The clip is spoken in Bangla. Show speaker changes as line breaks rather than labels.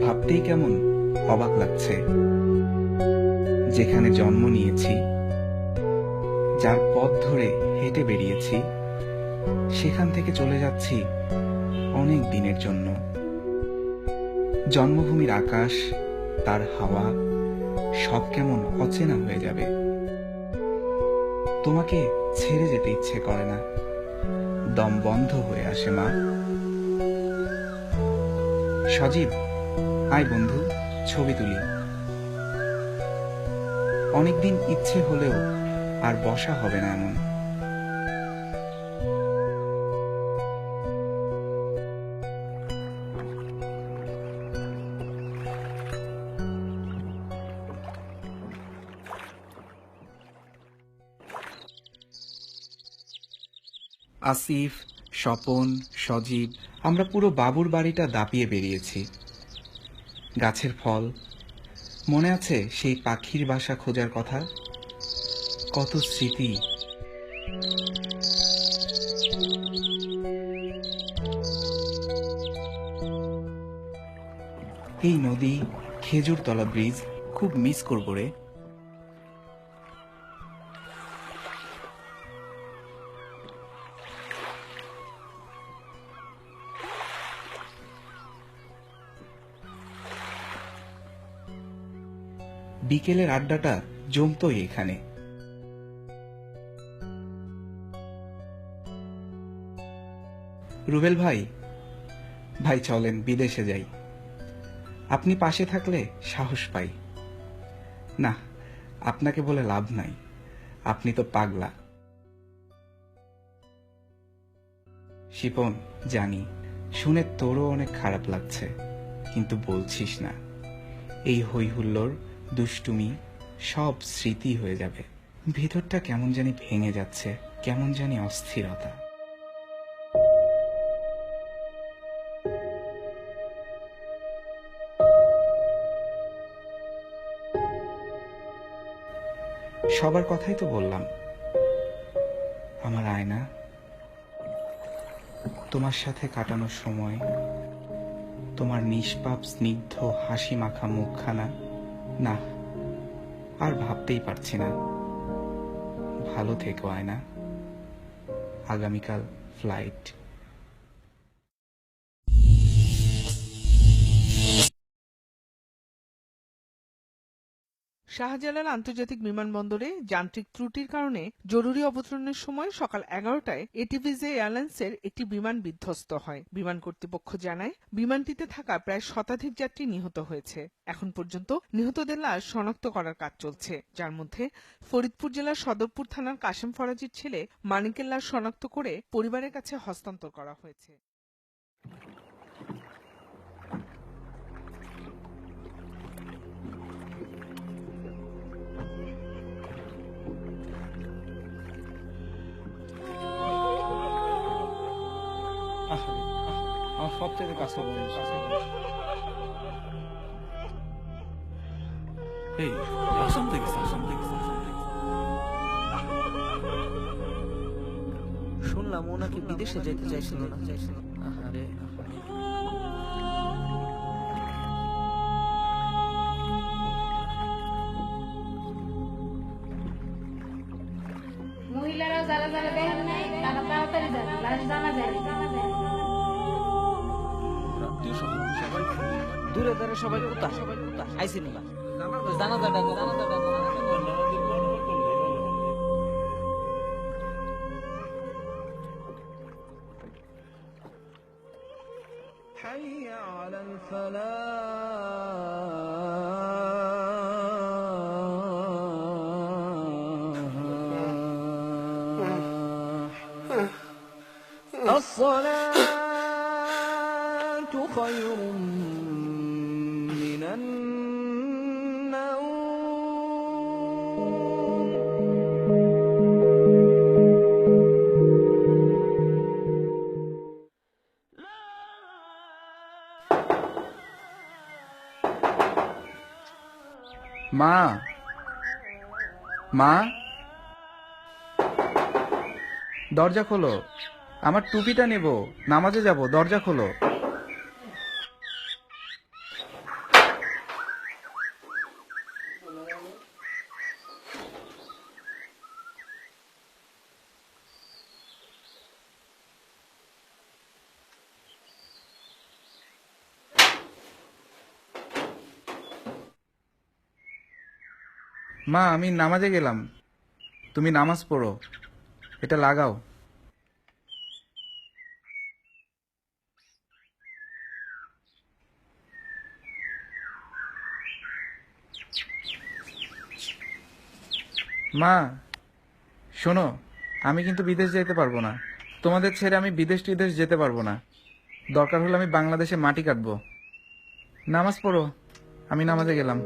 ভাবতেই কেমন অবাক লাগছে। যেখানে জন্ম নিয়েছি, যার পথ ধরে হেঁটে বেরিয়েছি, সেখান থেকে চলে যাচ্ছি অনেক দিনের জন্য। জন্মভূমির আকাশ, তার হাওয়া সব কেমন অচেনা হয়ে যাবে। তোমাকে ছেড়ে যেতে ইচ্ছে করে না, দম বন্ধ হয়ে আসে মা। সজীব, আয় বন্ধু, ছবি তুলি। অনেকদিন ইচ্ছে হলেও আর বসা হবে না এমন। আসিফ, স্বপন, সজীব, আমরা পুরো বাবুর বাড়িটা দাপিয়ে বেরিয়েছি। গাছের ফল, মনে আছে সেই পাখির বাসা খোঁজার কথা? কত স্মৃতি। এই নদী, খেজুরতলা ব্রিজ খুব মিস করব রে। বিকেলের আড্ডাটা জমতই এখানে। রুবেল ভাই, ভাই চলেন বিদেশে যাই। আপনি পাশে থাকলে সাহস পাই। না, আপনাকে বলে লাভ নাই, আপনি তো পাগলা। শিপন, জানি শুনে তোরও অনেক খারাপ লাগছে, কিন্তু বলছিস না। এই হই হুল্লোড়, দুষ্টুমি সব স্মৃতি হয়ে যাবে। ভিতরটা কেমন জানি ভেঙে যাচ্ছে, কেমন জানি অস্থিরতা। সবার কথাই তো বললাম। আমার আয়না, তোমার সাথে কাটানো সময়, তোমার নিষ্পাপ স্নিগ্ধ হাসি মাখা মুখখানা, না আর ভাবতেই পারছি না। ভালো থেকো আয়না, আগামীকাল ফ্লাইট।
শাহজালাল আন্তর্জাতিক বিমানবন্দরে যান্ত্রিক ত্রুটির কারণে জরুরি অবতরণের সময় সকাল 11টায় এটিভিজে এয়ারলাইন্সের একটি বিমান বিধ্বস্ত হয়। বিমান কর্তৃপক্ষ জানায়, বিমানটিতে থাকা প্রায় শতাধিক যাত্রী নিহত হয়েছে। এখন পর্যন্ত নিহতদের লাশ শনাক্ত করার কাজ চলছে, যার মধ্যে ফরিদপুর জেলার সদরপুর থানার কাশেম ফরাজির ছেলে মানিকের লাশ শনাক্ত করে পরিবারের কাছে হস্তান্তর করা হয়েছে।
আমার সবচেয়ে কাছে এই আসাম থেকে
শুনলাম ও নাকি বিদেশে যেতে চাইছিল না। আহারে,
মহিলারা যারা যারা দেখেন নাই তারা তাড়াতাড়ি যান, লাশ জানা যায়।
দূরে দূরে সবাই কোথা আইসি নি জানাজাটা حي على الفلاح الصلاة خير من النوم
মা, মা, দরজা খোলো, আমার টুপিটা নেব, নামাজে যাব, দরজা খোলো। মা, আমি নামাজে গেলাম, তুমি নামাজ পড়ো, এটা লাগাও। মা শোনো, আমি কিন্তু বিদেশ যেতে পারবো না। তোমাদের ছেড়ে আমি বিদেশ টিদেশ যেতে পারবো না। দরকার হলে আমি বাংলাদেশে মাটি কাটবো। নামাজ পড়ো, আমি নামাজে গেলাম।